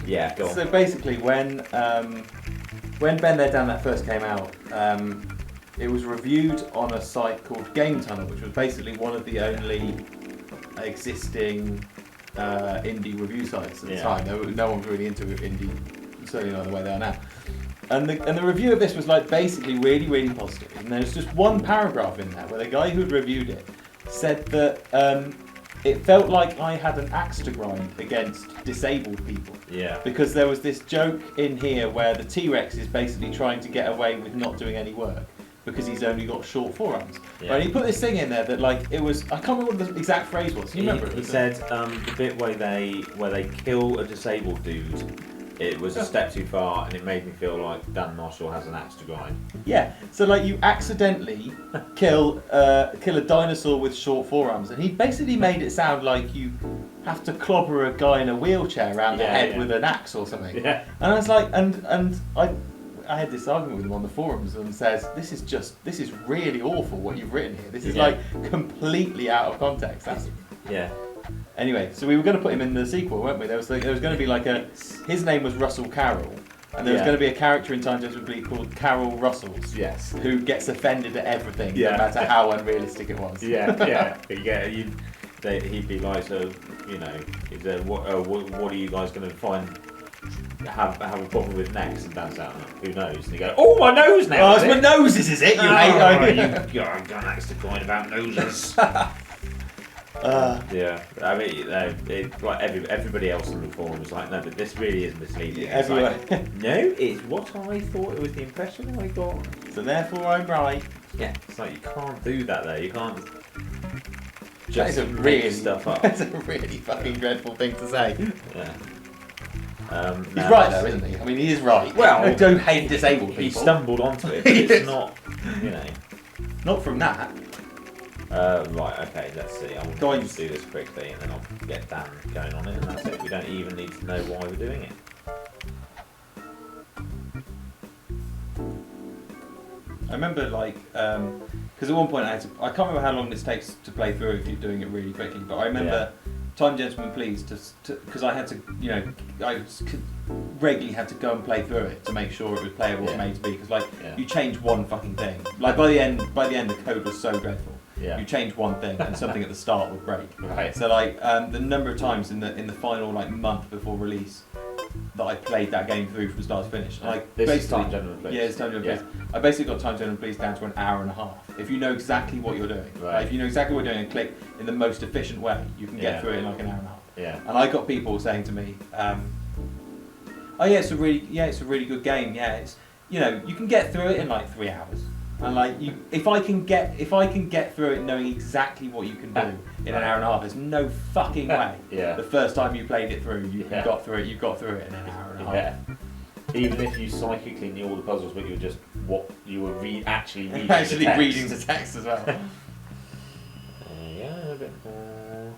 Yeah, go on. So basically, when Ben There Dan That first came out, it was reviewed on a site called Game Tunnel, which was basically one of the only existing indie review sites at the time. No one was really into indie, certainly not the way they are now. And the review of this was like basically really, really positive. And there's just one paragraph in there where the guy who'd reviewed it said that it felt like I had an axe to grind against disabled people. Yeah. Because there was this joke in here where the T-Rex is basically trying to get away with not doing any work because he's only got short forearms. Yeah. Right? He put this thing in there that like it was, I can't remember what the exact phrase was. You remember it? He said the bit where they kill a disabled dude, it was a step too far, and it made me feel like Dan Marshall has an axe to grind. Yeah, so like you accidentally kill a dinosaur with short forearms, and he basically made it sound like you have to clobber a guy in a wheelchair around the head with an axe or something. Yeah. And I was like, and I had this argument with him on the forums and says, this is really awful what you've written here. This is like completely out of context. Yeah. Anyway, so we were going to put him in the sequel, weren't we? There was going to be like his name was Russell Carroll, and there was going to be a character in Time Jones Complete called Carol Russells. Yes. Who gets offended at everything, no matter how unrealistic it was. He'd be like, so, you know, what are you guys going to have a problem with next? And Dan's out, who knows? And you go, oh, my nose now! Oh, it's my noses, is it? You hate you're an axe to grind about noses. Yeah, I mean, like everybody else on the forum was like, no, but this really is misleading. Yeah, everywhere. Like, no, it's what I thought. It was the impression I got. So therefore, I'm right. Yeah, it's like you can't do that though. You can't Just make really stuff up. That's a really fucking dreadful thing to say. Yeah. He's right though, isn't he? I mean, he is right. Well, I don't hate disabled people. He stumbled onto it, but it's not, you know. Not from that. Right, okay, let's see. I'll just do this quickly and then I'll get Dan going on it, and that's it. We don't even need to know why we're doing it. I remember, like, because at one point I can't remember how long this takes to play through if you're doing it really quickly, but I remember Time Gentleman Please, because I had to, you know, regularly had to go and play through it to make sure it was playable as made to be, because like you change one fucking thing. Like by the end the code was so dreadful. Yeah. You change one thing and something at the start would break. Right. So like the number of times in the final like month before release that I played that game through from start to finish. Like this is Time Gentleman Please. Yeah, it's Time Gentleman Please. I basically got Time Gentleman Please down to an hour and a half. If you know exactly what you're doing, like, if you know exactly what you're doing and click in the most efficient way, you can get through it in like an hour and a half. Yeah. And I got people saying to me, "Oh yeah, it's a really good game. Yeah, it's, you know, you can get through it in like 3 hours." And like if I can get through it knowing exactly what you can do in an hour and a half, there's no fucking way. The first time you played it through, you got through it in an hour and a half. Yeah. Even if you psychically knew all the puzzles, but you were just you were actually reading reading the text as well. Yeah, a bit more.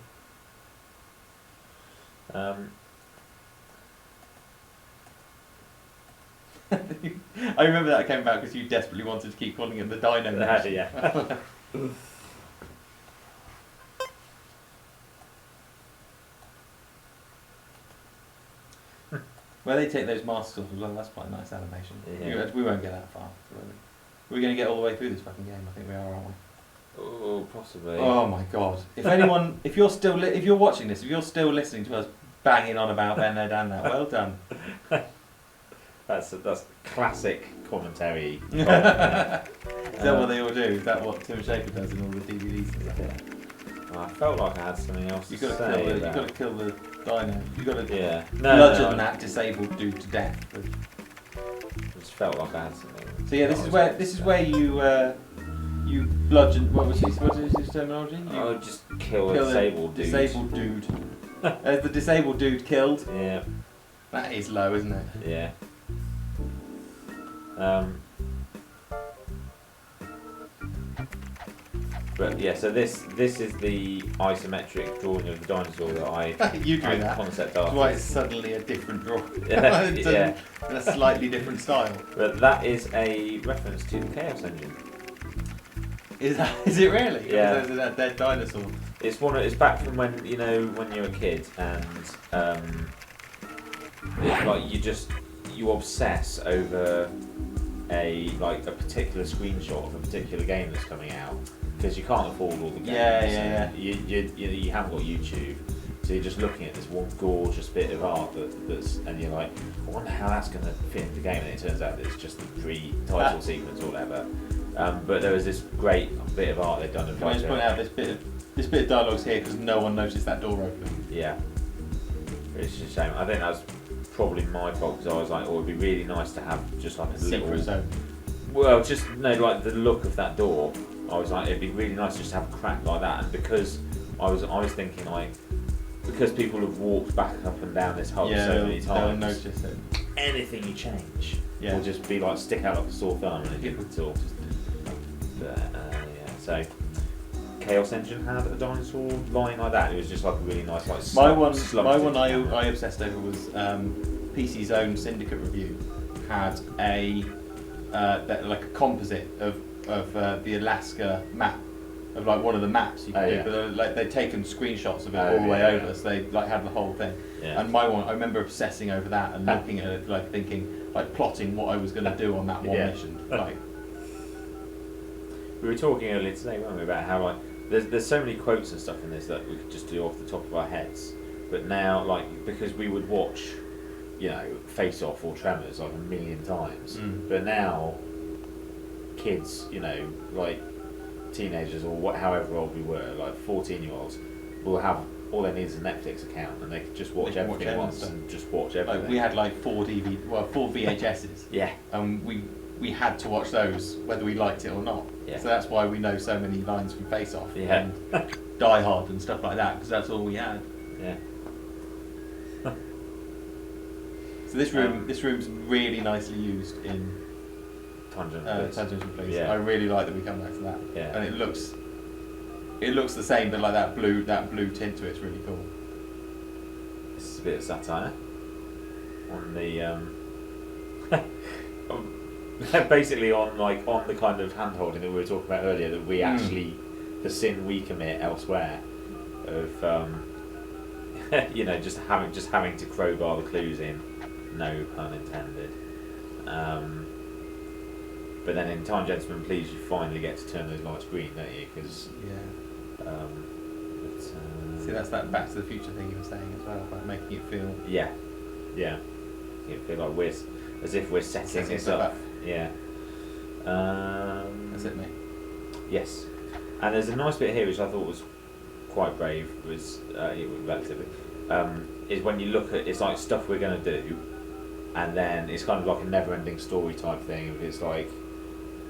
I remember that came about because you desperately wanted to keep calling it the Dino. Yeah. Where they take those masks off as well, that's quite a nice animation. Yeah. We won't get that far. We're going to get all the way through this fucking game. I think we are, aren't we? Oh, possibly. Oh my god! If anyone, if you're watching this, if you're still listening to us banging on about Ben There Dan That, well done. That's classic commentary. Is that what they all do? Is that what Tim Schafer does in all the DVDs and stuff? Yeah. I felt like I had something else to say. You've got to kill the dino. You've got to bludgeon that disabled dude to death. I just felt like I had something. So yeah, this is where you bludgeon. What is his terminology? You just kill a disabled dude. Disabled dude. The disabled dude killed. Yeah. That is low, isn't it? Yeah. But yeah, so this is the isometric drawing of the dinosaur that I you drew that. Concept That's art. why it's suddenly a different drawing. Yeah. In a slightly different style. But that is a reference to the Chaos Engine. Is it really? Yeah. Because there's a dead dinosaur. It's back from when you're a kid and like you obsess over a particular screenshot of a particular game that's coming out because you can't afford all the games. Yeah. You haven't got YouTube, so you're just looking at this one gorgeous bit of art that's, and you're like, I wonder how that's going to fit into the game, and it turns out that it's just the pre-title sequence or whatever. But there was this great bit of art they'd done. Can I just point out this bit of dialogue's here because no one noticed that door open. Yeah, it's a shame. I think that's probably my fault because I was like, oh, it'd be really nice to have just like a Secret little. zone. Well, just like the look of that door. I was like, it'd be really nice just to have a crack like that, and because I was thinking like, because people have walked back up and down this hole so many they'll times, notice it. anything you change Yeah. will just be like stick out like a sore thumb and it didn't at all. But so Chaos Engine had a dinosaur lying like that. It was just like a really nice like. My one slumped I obsessed over was PC's own Syndicate review had a like a composite of the Alaska map of like one of the maps you could do, but like they'd taken screenshots of it all the way over, so they like had the whole thing. Yeah. And my one, I remember obsessing over that and looking at it, like thinking, like plotting what I was going to do on that one mission. Like, we were talking earlier today, weren't we, about how like there's so many quotes and stuff in this that we could just do off the top of our heads, but now like because we would watch, you know, Face Off or Tremors like a million times, but now kids, you know, like teenagers or however old we were, like 14-year-olds, will have all they need is a Netflix account and they can just watch everything once and just watch everything. Like we had like 4 VHSs. Yeah. And we had to watch those whether we liked it or not. Yeah. So that's why we know so many lines from Face Off Yeah. and Die Hard and stuff like that, because that's all we had. Yeah. So this room's really nicely used in Tangent Place. Yeah. I really like that we come back to that. Yeah. And it looks the same, but like that blue tint to it's really cool. This is a bit of satire on the basically on the kind of hand holding that we were talking about earlier, that we actually the sin we commit elsewhere of you know, just having to crowbar the clues in, no pun intended. But then in Time Gentlemen Please you finally get to turn those lights green, don't you? Because see, that's that Back to the Future thing you were saying as well, about making it feel it feel like we're as if we're setting this up. Yeah. That's it, mate. Yes. And there's a nice bit here which I thought was quite brave, was relatively, is when you look at, it's like stuff we're going to do, and then it's kind of like a never-ending story type thing. It's like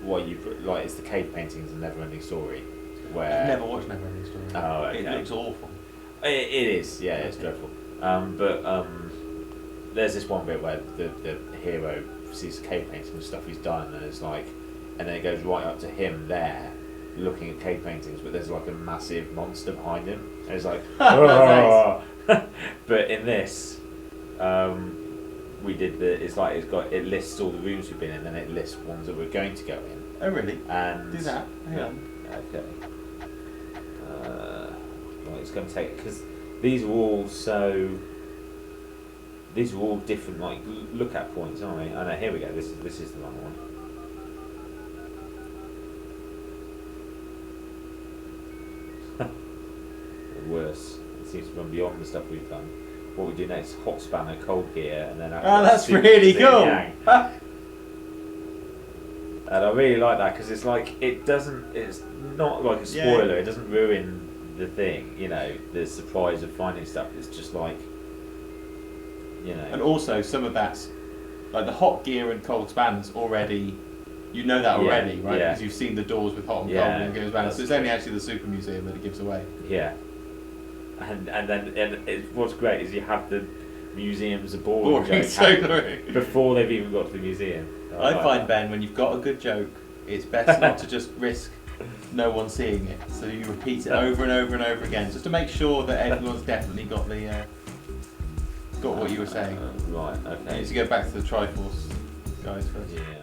it's the cave paintings and never-ending story. Where I've never watched Neverending Story. Oh, okay. It looks awful. It is, yeah, it's dreadful. But there's this one bit where the hero sees the cave paintings and stuff he's done, and it's like, and then it goes right up to him there, looking at cave paintings, but there's like a massive monster behind him, and it's like, but in this, we did it lists all the rooms we've been in, and it lists ones that we're going to go in. Oh really? And do that. Hang on. Okay. Well, it's going to take, because these are all different like look at points, aren't they? Oh no, here we go. This is the wrong one. Worse. It seems to run beyond the stuff we've done. What we do next: hot spanner, cold gear, and then. That's really cool. And I really like that because it's like it's not like a spoiler. It doesn't ruin the thing, you know, the surprise of finding stuff. It's just like, you know. And also some of that's like the hot gear and cold spanners already. You know that already, right? Yeah. Because you've seen the doors with hot and cold and cold spanners. So it's only actually the Super Museum that it gives away. Yeah. And what's great is you have the museums aboard before they've even got to the museum. I find, Ben, when you've got a good joke, it's best not to just risk no one seeing it. So you repeat it over and over and over again, just to make sure that everyone's definitely got what you were saying. Right. Okay. You need to go back to the Triforce guys first. Yeah.